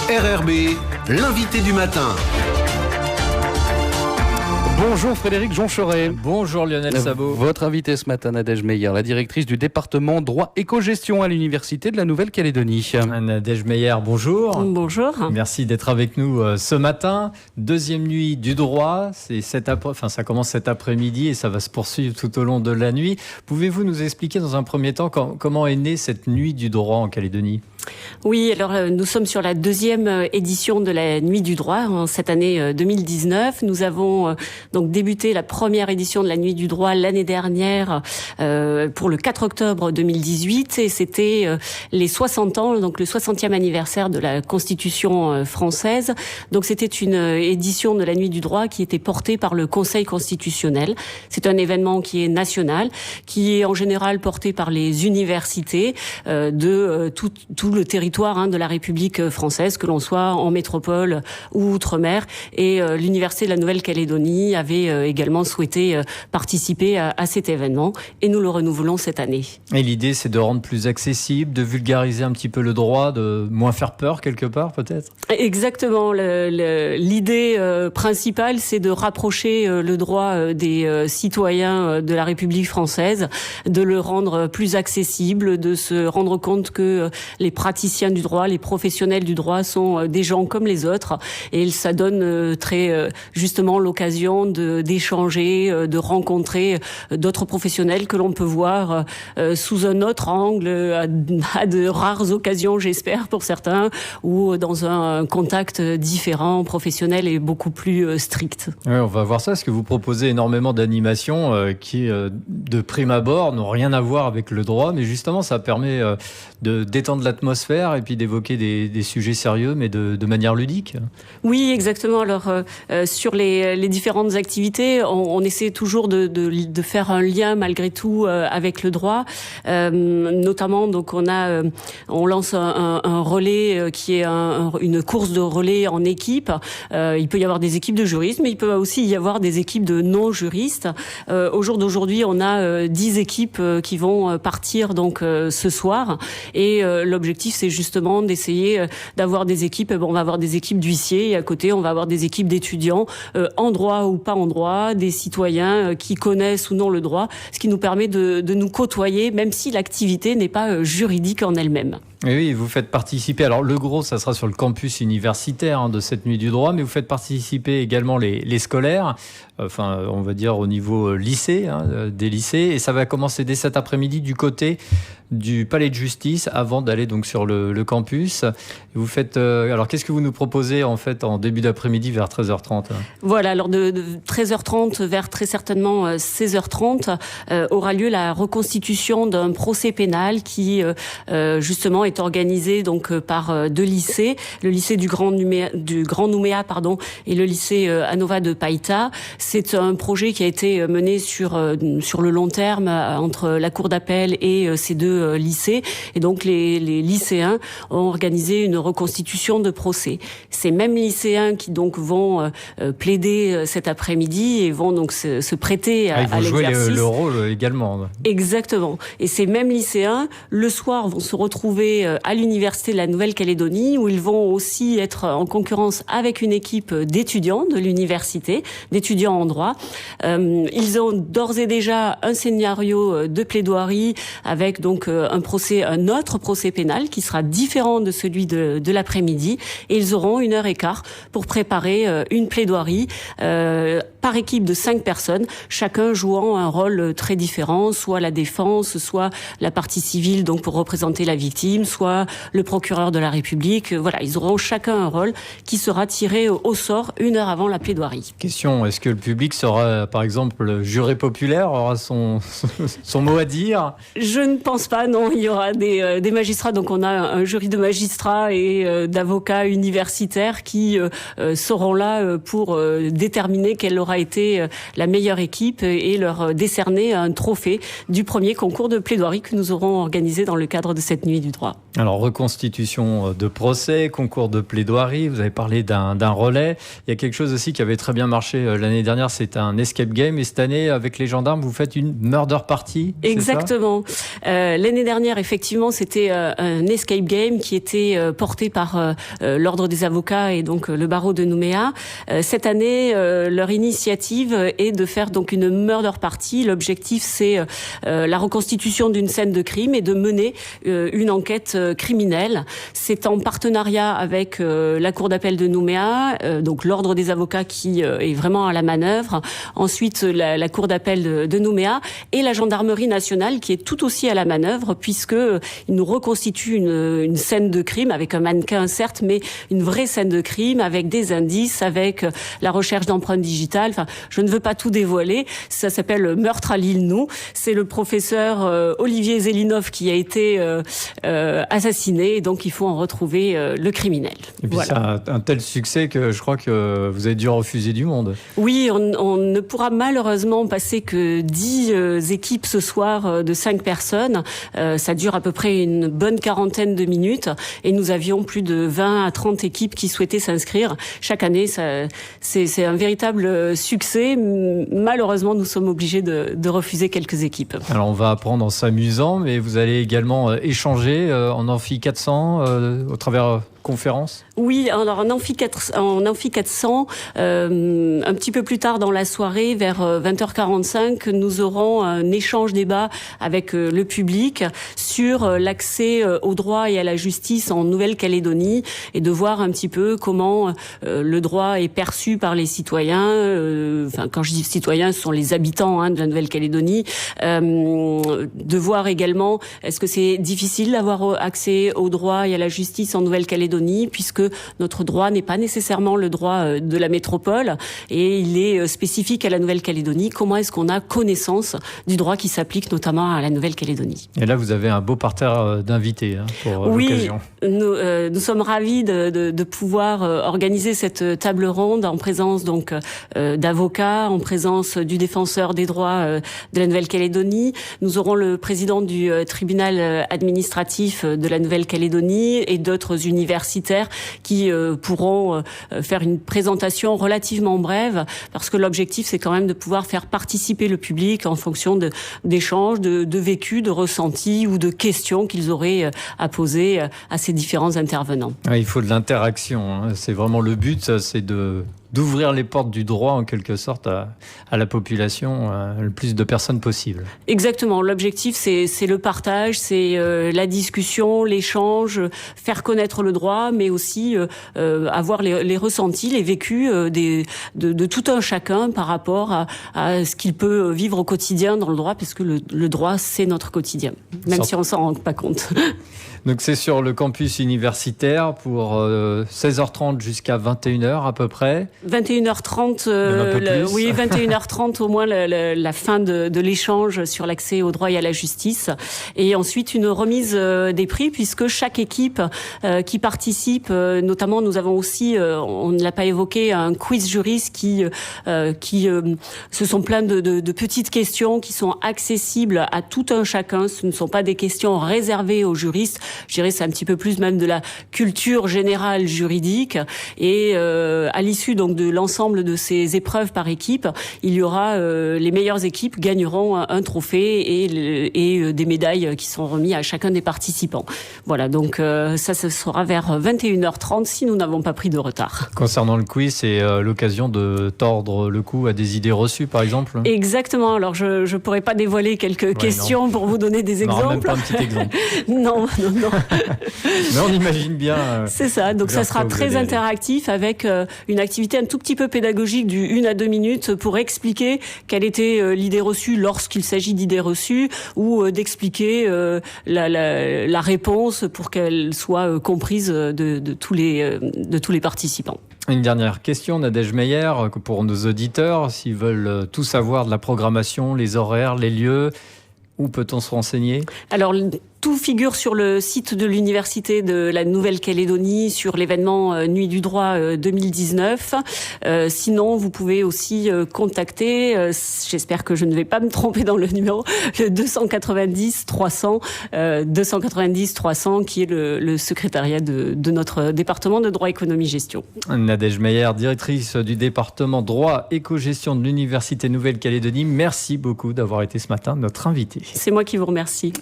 RRB, l'invité du matin. Bonjour Frédéric Joncheret. Bonjour Lionel Sabot. Votre invité ce matin, Nadège Meyer, la directrice du département droit éco-gestion à l'Université de la Nouvelle-Calédonie. Nadège Meyer, bonjour. Bonjour. Merci d'être avec nous ce matin. Deuxième nuit du droit, ça commence cet après-midi et ça va se poursuivre tout au long de la nuit. Pouvez-vous nous expliquer dans un premier temps comment est née cette nuit du droit en Calédonie ? Oui, alors nous sommes sur la deuxième édition de la Nuit du droit en cette année 2019. Nous avons donc débuté la première édition de la Nuit du droit l'année dernière pour le 4 octobre 2018 et c'était les 60 ans, donc le 60e anniversaire de la Constitution française. Donc c'était une édition de la Nuit du droit qui était portée par le Conseil constitutionnel. C'est un événement qui est national, qui est en général porté par les universités de tout le territoire de la République française, que l'on soit en métropole ou outre-mer. Et l'Université de la Nouvelle-Calédonie avait également souhaité participer à cet événement. Et nous le renouvelons cette année. Et l'idée, c'est de rendre plus accessible, de vulgariser un petit peu le droit, de moins faire peur quelque part, peut-être ? Exactement. L'idée principale, c'est de rapprocher le droit des citoyens de la République française, de le rendre plus accessible, de se rendre compte que les praticiens du droit, les professionnels du droit sont des gens comme les autres et ça donne très justement l'occasion d'échanger, de rencontrer d'autres professionnels que l'on peut voir sous un autre angle, à de rares occasions j'espère pour certains, ou dans un contact différent, professionnel et beaucoup plus strict. Oui, on va voir ça, parce que vous proposez énormément d'animations qui, de prime abord, n'ont rien à voir avec le droit, mais justement ça permet de détendre l'atmosphère et puis d'évoquer des sujets sérieux, mais de manière ludique. Oui, exactement. Alors, sur les différentes activités, on essaie toujours de faire un lien malgré tout avec le droit. Notamment, donc, on lance un relais qui est une course de relais en équipe. Il peut y avoir des équipes de juristes, mais il peut aussi y avoir des équipes de non-juristes. Au jour d'aujourd'hui, on a 10 équipes qui vont partir donc ce soir. Et l'objectif, c'est justement d'essayer d'avoir des équipes. On va avoir des équipes d'huissiers et à côté, on va avoir des équipes d'étudiants en droit ou pas en droit, des citoyens qui connaissent ou non le droit, ce qui nous permet de nous côtoyer, même si l'activité n'est pas juridique en elle-même. Et oui, vous faites participer, alors le gros, ça sera sur le campus universitaire de cette nuit du droit, mais vous faites participer également les scolaires, enfin on va dire au niveau lycée, des lycées, et ça va commencer dès cet après-midi du côté du palais de justice avant d'aller donc sur le campus. Vous faites, alors qu'est-ce que vous nous proposez en fait en début d'après-midi vers 13h30 ? Voilà, alors de 13h30 vers très certainement 16h30 aura lieu la reconstitution d'un procès pénal qui justement est organisé donc par deux lycées, le lycée du Grand Nouméa et le lycée Anova de Païta. C'est un projet qui a été mené sur le long terme entre la cour d'appel et ces deux lycées, et donc les lycéens ont organisé une reconstitution de procès. Ces mêmes lycéens qui donc vont plaider cet après-midi et vont donc se prêter à l'exercice. Ils vont jouer le rôle également. Exactement. Et ces mêmes lycéens, le soir, vont se retrouver à l'Université de la Nouvelle-Calédonie, où ils vont aussi être en concurrence avec une équipe d'étudiants de l'université, d'étudiants en droit. Ils ont d'ores et déjà un scénario de plaidoirie avec donc un autre procès pénal qui sera différent de celui de l'après-midi, et ils auront 1h15 pour préparer une plaidoirie par équipe de 5 personnes, chacun jouant un rôle très différent, soit la défense, soit la partie civile donc pour représenter la victime, soit le procureur de la République. Voilà, ils auront chacun un rôle qui sera tiré au sort 1 heure avant la plaidoirie. Question, est-ce que le public sera, par exemple, juré populaire, aura son mot à dire ? Je ne pense pas, non. Il y aura des magistrats, donc on a un jury de magistrats et d'avocats universitaires qui seront là pour déterminer quelle aura aura été la meilleure équipe et leur décerner un trophée du premier concours de plaidoirie que nous aurons organisé dans le cadre de cette nuit du droit. Alors, reconstitution de procès, concours de plaidoirie, vous avez parlé d'un relais. Il y a quelque chose aussi qui avait très bien marché l'année dernière, c'est un escape game. Et cette année, avec les gendarmes, vous faites une murder party. Exactement. L'année dernière, effectivement, c'était un escape game qui était porté par l'Ordre des avocats et donc le barreau de Nouméa. Cette année, leur initiative est de faire donc une murder party. L'objectif, c'est la reconstitution d'une scène de crime et de mener une enquête criminelle. C'est en partenariat avec la Cour d'appel de Nouméa, donc l'Ordre des avocats qui est vraiment à la manœuvre. Ensuite, la Cour d'appel de Nouméa et la Gendarmerie nationale qui est tout aussi à la manœuvre puisque il nous reconstitue une scène de crime avec un mannequin certes, mais une vraie scène de crime avec des indices, avec la recherche d'empreintes digitales. Enfin, je ne veux pas tout dévoiler. Ça s'appelle Meurtre à l'île Nou. C'est le professeur Olivier Zelinov qui a été assassiné, et donc il faut en retrouver le criminel. Et puis voilà. C'est un tel succès que je crois que vous avez dû refuser du monde. Oui, on ne pourra malheureusement passer que 10 équipes ce soir de 5 personnes. Ça dure à peu près une bonne quarantaine de minutes et nous avions plus de 20 à 30 équipes qui souhaitaient s'inscrire. Chaque année, c'est un véritable succès. Malheureusement, nous sommes obligés de refuser quelques équipes. Alors on va apprendre en s'amusant, mais vous allez également échanger en amphi 400 au travers conférence. Oui, alors en amphi 400, un petit peu plus tard dans la soirée, vers 20h45, nous aurons un échange débat avec le public sur l'accès au droit et à la justice en Nouvelle-Calédonie et de voir un petit peu comment le droit est perçu par les citoyens. Enfin, quand je dis citoyens, ce sont les habitants de la Nouvelle-Calédonie. De voir également, est-ce que c'est difficile d'avoir accès au droit et à la justice en Nouvelle-Calédonie, puisque notre droit n'est pas nécessairement le droit de la métropole et il est spécifique à la Nouvelle-Calédonie. Comment est-ce qu'on a connaissance du droit qui s'applique notamment à la Nouvelle-Calédonie? Et là, vous avez un beau parterre d'invités pour l'occasion. Oui, nous sommes ravis de pouvoir organiser cette table ronde en présence donc d'avocats, en présence du défenseur des droits de la Nouvelle-Calédonie. Nous aurons le président du tribunal administratif de la Nouvelle-Calédonie et d'autres universitaires qui pourront faire une présentation relativement brève parce que l'objectif c'est quand même de pouvoir faire participer le public en fonction d'échanges, de vécus, de ressentis ou de questions qu'ils auraient à poser à ces différents intervenants. Ouais, il faut de l'interaction, c'est vraiment le but, c'est d'ouvrir les portes du droit en quelque sorte à la population, le plus de personnes possible. Exactement, l'objectif c'est le partage, c'est la discussion, l'échange, faire connaître le droit, mais aussi avoir les ressentis, les vécus de tout un chacun par rapport à ce qu'il peut vivre au quotidien dans le droit, parce que le droit c'est notre quotidien, même si on s'en rend pas compte. Donc c'est sur le campus universitaire pour 16h30 jusqu'à 21h à peu près. 21h30, oui, 21h30 au moins la fin de l'échange sur l'accès au droit et à la justice. Et ensuite une remise des prix puisque chaque équipe qui participe, notamment nous avons aussi, on ne l'a pas évoqué, un quiz juriste qui ce sont plein de petites questions qui sont accessibles à tout un chacun. Ce ne sont pas des questions réservées aux juristes. Je dirais c'est un petit peu plus même de la culture générale juridique. Et à l'issue donc de l'ensemble de ces épreuves par équipe, il y aura les meilleures équipes gagneront un trophée et des médailles qui sont remis à chacun des participants. Voilà, donc ça sera vers 21h30 si nous n'avons pas pris de retard. Concernant le quiz, c'est l'occasion de tordre le cou à des idées reçues, par exemple? Exactement. Alors, je pourrais pas dévoiler quelques questions pour vous donner des exemples. Non, même pas un petit exemple. Non. Mais on imagine bien. C'est ça. Donc, ça sera très interactif avec une activité un tout petit peu pédagogique du 1 à 2 minutes pour expliquer quelle était l'idée reçue lorsqu'il s'agit d'idées reçues ou d'expliquer la réponse pour qu'elle soit comprise de tous les participants. Une dernière question, Nadège Meyer, pour nos auditeurs, s'ils veulent tout savoir de la programmation, les horaires, les lieux, où peut-on se renseigner? Alors, tout figure sur le site de l'Université de la Nouvelle-Calédonie sur l'événement Nuit du droit 2019. Sinon, vous pouvez aussi contacter, j'espère que je ne vais pas me tromper dans le numéro, le 290 300, 290 300 qui est le secrétariat de notre département de droit, économie, gestion. Nadège Meyer, directrice du département droit, éco-gestion de l'Université Nouvelle-Calédonie. Merci beaucoup d'avoir été ce matin notre invitée. C'est moi qui vous remercie.